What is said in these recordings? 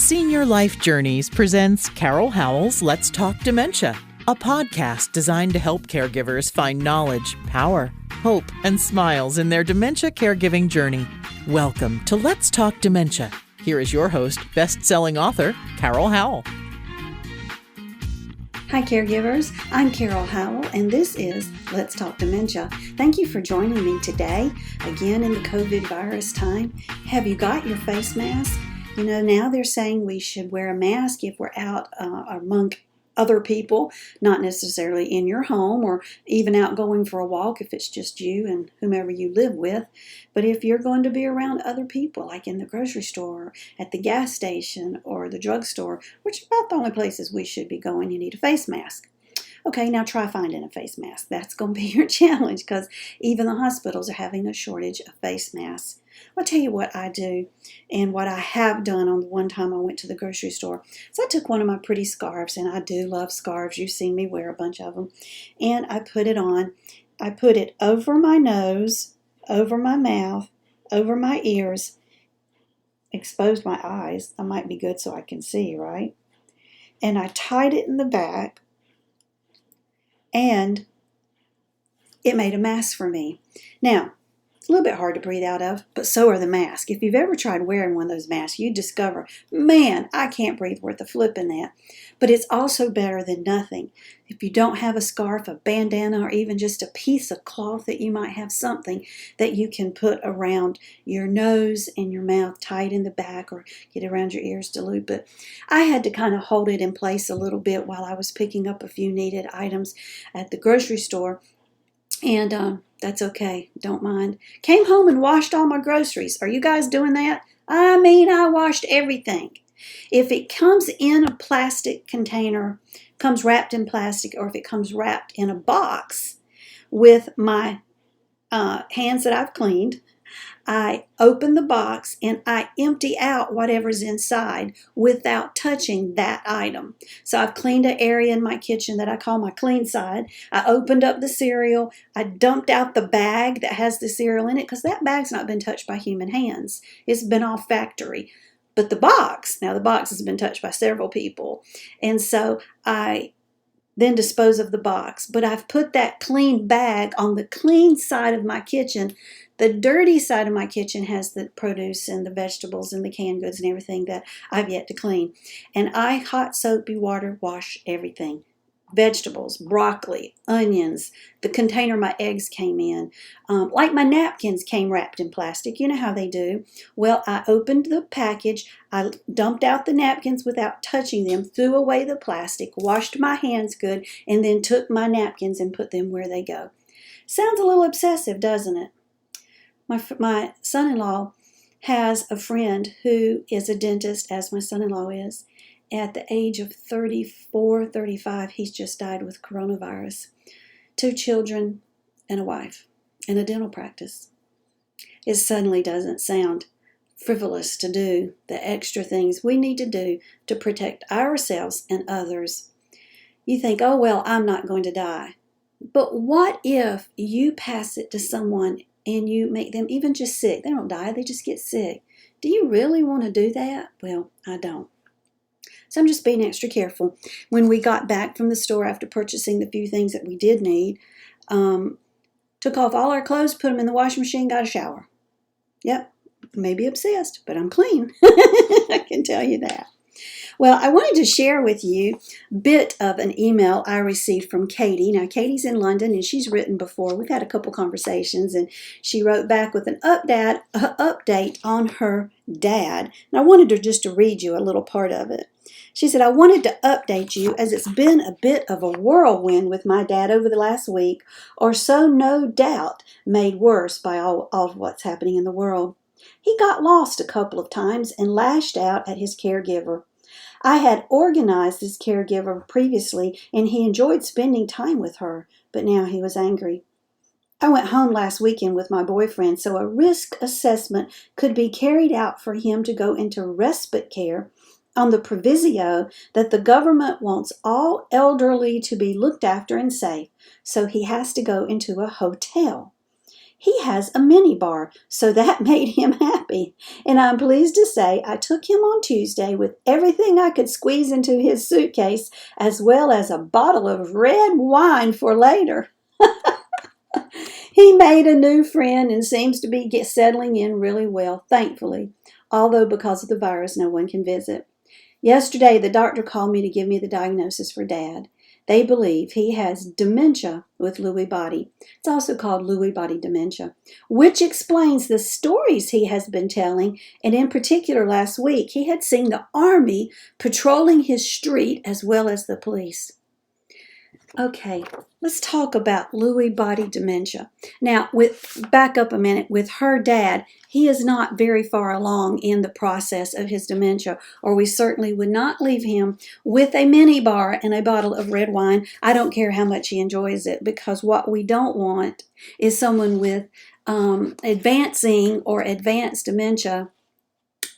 Senior Life Journeys presents Carol Howell's Let's Talk Dementia, a podcast designed to help caregivers find knowledge, power, hope, and smiles in their dementia caregiving journey. Welcome to Let's Talk Dementia. Here is your host, best-selling author, Carol Howell. Hi caregivers, I'm Carol Howell and this is Let's Talk Dementia. Thank you for joining me today, again in the COVID virus time. Have you got your face mask? You know, now they're saying we should wear a mask if we're out among other people, not necessarily in your home or even out going for a walk if it's just you and whomever you live with. But if you're going to be around other people, like in the grocery store, at the gas station, or the drugstore, which are about the only places we should be going, you need a face mask. Okay, now try finding a face mask. That's going to be your challenge because even the hospitals are having a shortage of face masks. I'll tell you what I do and what I have done on the one time I went to the grocery store. So I took one of my pretty scarves, and I do love scarves. You've seen me wear a bunch of them. And I put it on. I put it over my nose, over my mouth, over my ears, exposed my eyes. That might be good so I can see, right? And I tied it in the back, and it made a mask for me. Now, it's a little bit hard to breathe out of, but so are the masks. If you've ever tried wearing one of those masks, you discover, man, I can't breathe worth a flip in that. But it's also better than nothing. If you don't have a scarf, a bandana, or even just a piece of cloth that you might have something that you can put around your nose and your mouth, tied in the back, or get around your ears to loop it. I had to kind of hold it in place a little bit while I was picking up a few needed items at the grocery store. And that's okay. Don't mind. Came home and washed all my groceries. Are you guys doing that? I mean, I washed everything. If it comes in a plastic container, comes wrapped in plastic, or if it comes wrapped in a box with my hands that I've cleaned, I open the box and I empty out whatever's inside without touching that item. So I've cleaned an area in my kitchen that I call my clean side. I opened up the cereal. I dumped out the bag that has the cereal in it because that bag's not been touched by human hands. It's been off factory. But the box has been touched by several people. And so I then dispose of the box. But I've put that clean bag on the clean side of my kitchen. The dirty side of my kitchen has the produce and the vegetables and the canned goods and everything that I've yet to clean. And I hot soapy water wash everything. Vegetables, broccoli, onions, the container my eggs came in. Like my napkins came wrapped in plastic. You know how they do. Well, I opened the package. I dumped out the napkins without touching them, threw away the plastic, washed my hands good, and then took my napkins and put them where they go. Sounds a little obsessive, doesn't it? My son-in-law has a friend who is a dentist, as my son-in-law is. At the age of 34, 35, he's just died with coronavirus. 2 children and a wife and a dental practice. It suddenly doesn't sound frivolous to do the extra things we need to do to protect ourselves and others. You think, oh, well, I'm not going to die. But what if you pass it to someone and you make them even just sick? They don't die, they just get sick. Do you really want to do that? Well, I don't. So I'm just being extra careful. When we got back from the store after purchasing the few things that we did need, took off all our clothes, put them in the washing machine, got a shower. Yep, maybe obsessed, but I'm clean. I can tell you that. Well, I wanted to share with you a bit of an email I received from Katie. Now, Katie's in London, and she's written before. We've had a couple conversations, and she wrote back with an update on her dad. And I wanted her just to read you a little part of it. She said, I wanted to update you as it's been a bit of a whirlwind with my dad over the last week or so, no doubt made worse by all of what's happening in the world. He got lost a couple of times and lashed out at his caregiver. I had organized this caregiver previously, and he enjoyed spending time with her, but now he was angry. I went home last weekend with my boyfriend, so a risk assessment could be carried out for him to go into respite care on the proviso that the government wants all elderly to be looked after and safe, so he has to go into a hotel. He has a mini bar, so that made him happy. And I'm pleased to say I took him on Tuesday with everything I could squeeze into his suitcase, as well as a bottle of red wine for later. He made a new friend and seems to be settling in really well, thankfully, although because of the virus, no one can visit. Yesterday, the doctor called me to give me the diagnosis for Dad. They believe he has dementia with Lewy body. It's also called Lewy body dementia, which explains the stories he has been telling. And in particular, last week, he had seen the army patrolling his street as well as the police. Okay, let's talk about Lewy body dementia. Now, back up a minute. With her dad, he is not very far along in the process of his dementia, or we certainly would not leave him with a mini bar and a bottle of red wine. I don't care how much he enjoys it, because what we don't want is someone with advancing or advanced dementia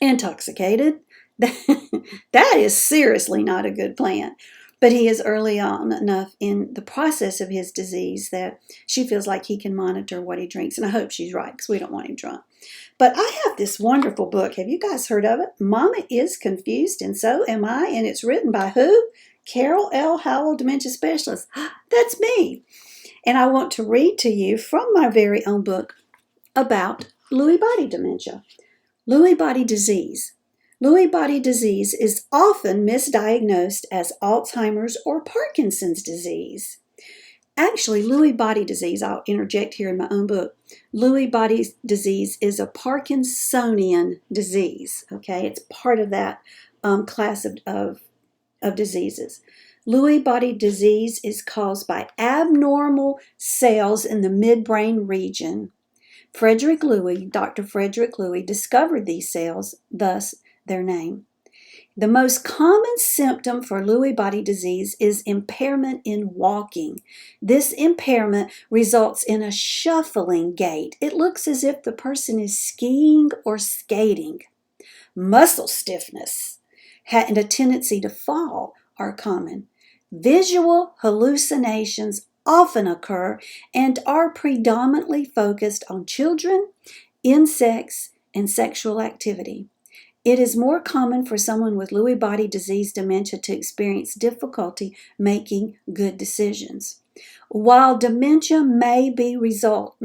intoxicated. That is seriously not a good plan. But he is early on enough in the process of his disease that she feels like he can monitor what he drinks. And I hope she's right, because we don't want him drunk. But I have this wonderful book. Have you guys heard of it? Mama is Confused, and So Am I. And it's written by who? Carol L. Howell, Dementia Specialist. That's me. And I want to read to you from my very own book about Lewy body dementia. Lewy body disease. Lewy body disease is often misdiagnosed as Alzheimer's or Parkinson's disease. Actually, Lewy body disease, I'll interject here in my own book, Lewy body disease is a Parkinsonian disease, okay? It's part of that class of diseases. Lewy body disease is caused by abnormal cells in the midbrain region. Frederick Lewy, Dr. Frederick Lewy, discovered these cells, thus their name. The most common symptom for Lewy body disease is impairment in walking. This impairment results in a shuffling gait. It looks as if the person is skiing or skating. Muscle stiffness and a tendency to fall are common. Visual hallucinations often occur and are predominantly focused on children, insects, and sexual activity. It is more common for someone with Lewy body disease dementia to experience difficulty making good decisions. While dementia may be a result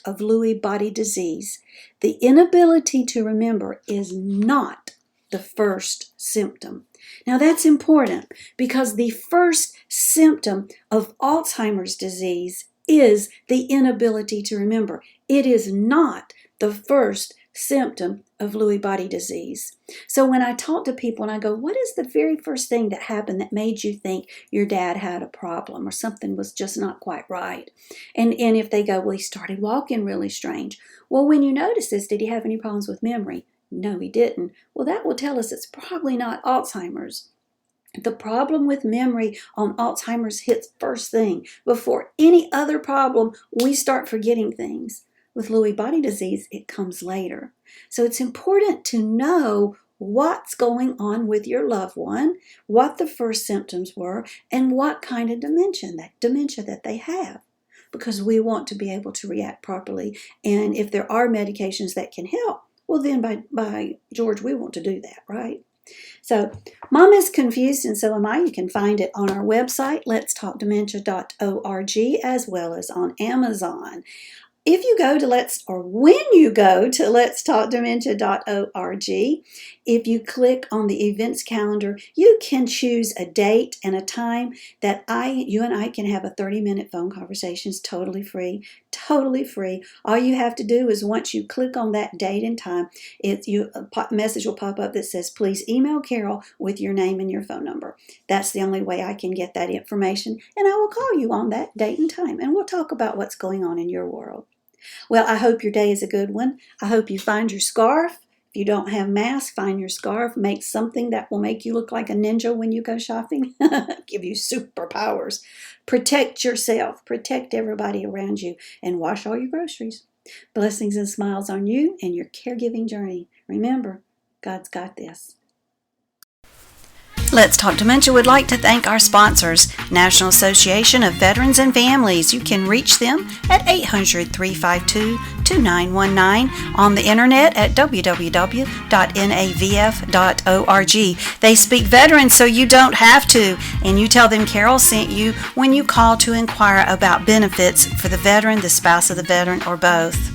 of Lewy body disease, the inability to remember is not the first symptom. Now that's important, because the first symptom of Alzheimer's disease is the inability to remember. It is not the first symptom of Lewy body disease. So when I talk to people and I go, what is the very first thing that happened that made you think your dad had a problem or something was just not quite right? And if they go, well, he started walking really strange. Well, when you notice this, did he have any problems with memory? No, he didn't. Well, that will tell us it's probably not Alzheimer's. The problem with memory on Alzheimer's hits first thing. Before any other problem, we start forgetting things. With Lewy body disease, it comes later. So it's important to know what's going on with your loved one, what the first symptoms were, and what kind of dementia that they have, because we want to be able to react properly. And if there are medications that can help, well then by George, we want to do that, right? So Mom is Confused, and So Am I. You can find it on our website, letstalkdementia.org, as well as on Amazon. If you go to when you go to letstalkdementia.org, if you click on the events calendar, you can choose a date and a time that you and I can have a 30-minute phone conversation. It's totally free, totally free. All you have to do is once you click on that date and time, a message will pop up that says, please email Carol with your name and your phone number. That's the only way I can get that information, and I will call you on that date and time, and we'll talk about what's going on in your world. Well, I hope your day is a good one. I hope you find your scarf. If you don't have masks, find your scarf. Make something that will make you look like a ninja when you go shopping. Give you superpowers. Protect yourself. Protect everybody around you. And wash all your groceries. Blessings and smiles on you and your caregiving journey. Remember, God's got this. Let's Talk Dementia would like to thank our sponsors, National Association of Veterans and Families. You can reach them at 800-352-2919, on the internet at www.navf.org. They speak veterans so you don't have to, and you tell them Carol sent you when you call to inquire about benefits for the veteran, the spouse of the veteran, or both.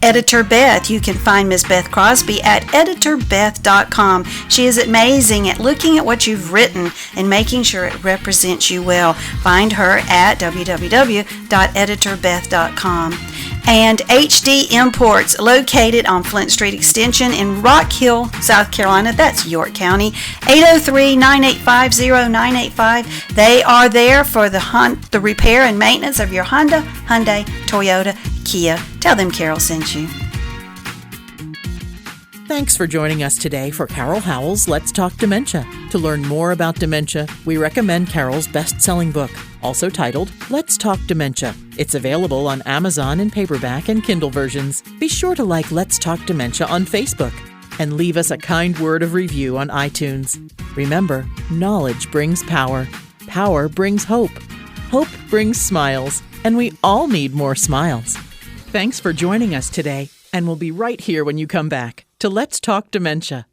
Editor Beth. You can find Miss Beth Crosby at editorbeth.com. She is amazing at looking at what you've written and making sure it represents you well. Find her at www.editorbeth.com. And HD Imports, located on Flint Street Extension in Rock Hill, South Carolina. That's York County. 803-985-0985. They are there for the repair and maintenance of your Honda, Hyundai, Toyota, Kia. Tell them Carol sent you. Thanks for joining us today for Carol Howell's Let's Talk Dementia. To learn more about dementia, we recommend Carol's best-selling book, also titled Let's Talk Dementia. It's available on Amazon in paperback and Kindle versions. Be sure to like Let's Talk Dementia on Facebook and leave us a kind word of review on iTunes. Remember, knowledge brings power. Power brings hope. Hope brings smiles. And we all need more smiles. Thanks for joining us today, and we'll be right here when you come back to Let's Talk Dementia.